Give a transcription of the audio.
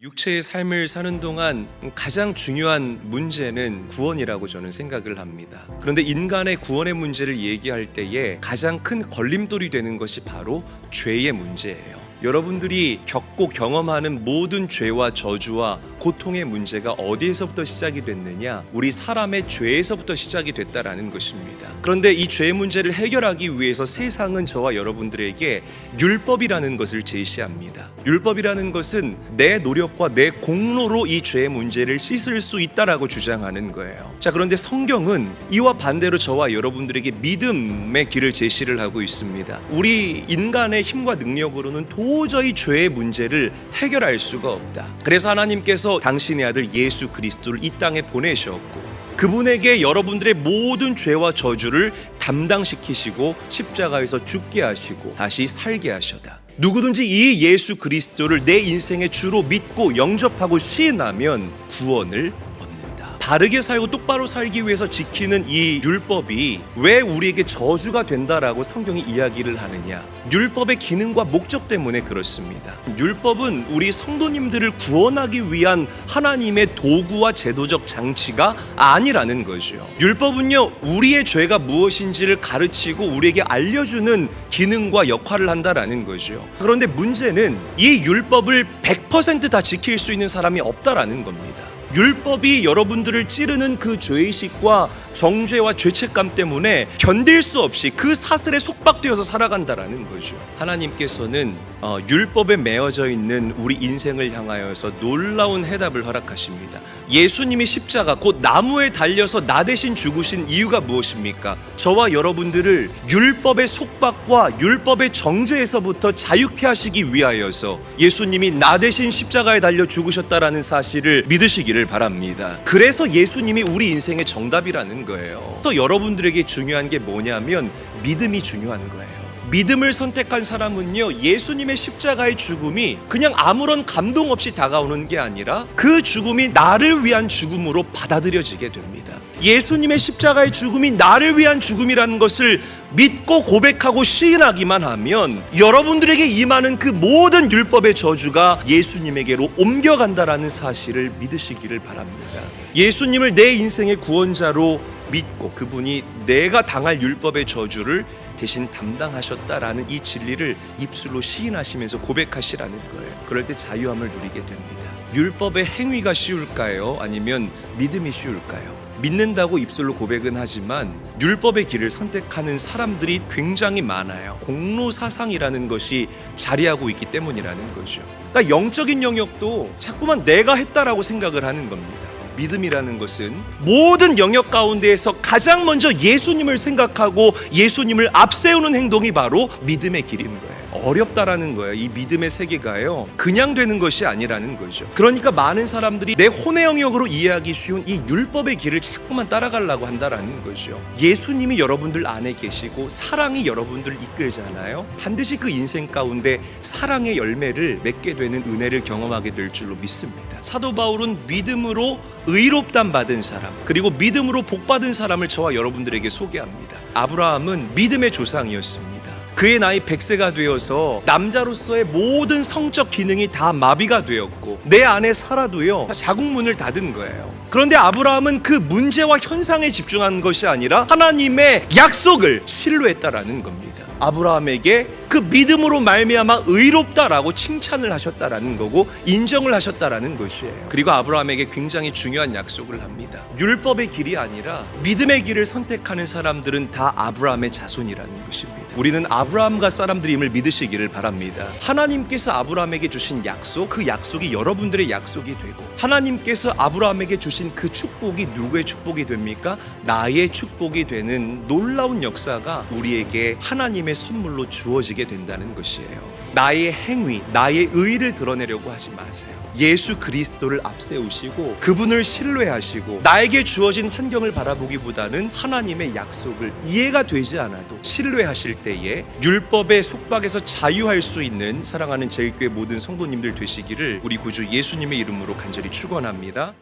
육체의 삶을 사는 동안 가장 중요한 문제는 구원이라고 저는 생각을 합니다. 그런데 인간의 구원의 문제를 얘기할 때에 가장 큰 걸림돌이 되는 것이 바로 죄의 문제예요. 여러분들이 겪고 경험하는 모든 죄와 저주와 고통의 문제가 어디에서부터 시작이 됐느냐? 우리 사람의 죄에서부터 시작이 됐다라는 것입니다. 그런데 이 죄의 문제를 해결하기 위해서 세상은 저와 여러분들에게 율법이라는 것을 제시합니다. 율법이라는 것은 내 노력과 내 공로로 이 죄의 문제를 씻을 수 있다라고 주장하는 거예요. 자, 그런데 성경은 이와 반대로 저와 여러분들에게 믿음의 길을 제시를 하고 있습니다. 우리 인간의 힘과 능력으로는 도저히 죄의 문제를 해결할 수가 없다. 그래서 하나님께서 당신의 아들 예수 그리스도를 이 땅에 보내셨고 그분에게 여러분들의 모든 죄와 저주를 담당시키시고 십자가에서 죽게 하시고 다시 살게 하셨다. 누구든지 이 예수 그리스도를 내 인생의 주로 믿고 영접하고 시인하면 구원을 바르게 살고 똑바로 살기 위해서 지키는 이 율법이 왜 우리에게 저주가 된다라고 성경이 이야기를 하느냐? 율법의 기능과 목적 때문에 그렇습니다. 율법은 우리 성도님들을 구원하기 위한 하나님의 도구와 제도적 장치가 아니라는 거죠. 율법은요, 우리의 죄가 무엇인지를 가르치고 우리에게 알려주는 기능과 역할을 한다라는 거죠. 그런데 문제는 이 율법을 100% 다 지킬 수 있는 사람이 없다라는 겁니다. 율법이 여러분들을 찌르는 그 죄의식과 정죄와 죄책감 때문에 견딜 수 없이 그 사슬에 속박되어서 살아간다라는 거죠. 하나님께서는 율법에 매어져 있는 우리 인생을 향하여서 놀라운 해답을 허락하십니다. 예수님이 십자가 곧 나무에 달려서 나 대신 죽으신 이유가 무엇입니까? 저와 여러분들을 율법의 속박과 율법의 정죄에서부터 자유케 하시기 위하여서 예수님이 나 대신 십자가에 달려 죽으셨다라는 사실을 믿으시기를 바랍니다. 그래서 예수님이 우리 인생의 정답이라는 거예요. 또 여러분들에게 중요한 게 뭐냐면 믿음이 중요한 거예요. 믿음을 선택한 사람은요, 예수님의 십자가의 죽음이 그냥 아무런 감동 없이 다가오는 게 아니라 그 죽음이 나를 위한 죽음으로 받아들여지게 됩니다. 예수님의 십자가의 죽음이 나를 위한 죽음이라는 것을 믿고 고백하고 시인하기만 하면 여러분들에게 임하는 그 모든 율법의 저주가 예수님에게로 옮겨간다라는 사실을 믿으시기를 바랍니다. 예수님을 내 인생의 구원자로 믿고 그분이 내가 당할 율법의 저주를 대신 담당하셨다라는 이 진리를 입술로 시인하시면서 고백하시라는 거예요. 그럴 때 자유함을 누리게 됩니다. 율법의 행위가 쉬울까요? 아니면 믿음이 쉬울까요? 믿는다고 입술로 고백은 하지만 율법의 길을 선택하는 사람들이 굉장히 많아요. 공로사상이라는 것이 자리하고 있기 때문이라는 거죠. 그러니까 영적인 영역도 자꾸만 내가 했다라고 생각을 하는 겁니다. 믿음이라는 것은 모든 영역 가운데에서 가장 먼저 예수님을 생각하고 예수님을 앞세우는 행동이 바로 믿음의 길인 거예요. 어렵다라는 거예요. 이 믿음의 세계가요, 그냥 되는 것이 아니라는 거죠. 그러니까 많은 사람들이 내 혼의 영역으로 이해하기 쉬운 이 율법의 길을 자꾸만 따라가려고 한다라는 거죠. 예수님이 여러분들 안에 계시고 사랑이 여러분들을 이끌잖아요. 반드시 그 인생 가운데 사랑의 열매를 맺게 되는 은혜를 경험하게 될 줄로 믿습니다. 사도 바울은 믿음으로 의롭담 받은 사람, 그리고 믿음으로 복받은 사람을 저와 여러분들에게 소개합니다. 아브라함은 믿음의 조상이었습니다. 그의 나이 100세가 되어서 남자로서의 모든 성적 기능이 다 마비가 되었고 내 안에 사라도요, 자궁문을 닫은 거예요. 그런데 아브라함은 그 문제와 현상에 집중한 것이 아니라 하나님의 약속을 신뢰했다라는 겁니다. 아브라함에게 그 믿음으로 말미암아 의롭다라고 칭찬을 하셨다라는 거고 인정을 하셨다라는 것이에요. 그리고 아브라함에게 굉장히 중요한 약속을 합니다. 율법의 길이 아니라 믿음의 길을 선택하는 사람들은 다 아브라함의 자손이라는 것입니다. 우리는 아브라함과 사람들임을 믿으시기를 바랍니다. 하나님께서 아브라함에게 주신 약속, 그 약속이 여러분들의 약속이 되고 하나님께서 아브라함에게 주신 그 축복이 누구의 축복이 됩니까? 나의 축복이 되는 놀라운 역사가 우리에게 하나님의 선물로 주어지게 된다는 것이에요. 나의 행위, 나의 의를 드러내려고 하지 마세요. 예수 그리스도를 앞세우시고 그분을 신뢰하시고 나에게 주어진 환경을 바라보기보다는 하나님의 약속을 이해가 되지 않아도 신뢰하실 때에 율법의 속박에서 자유할 수 있는 사랑하는 제일교회 모든 성도님들 되시기를 우리 구주 예수님의 이름으로 간절히 축원합니다.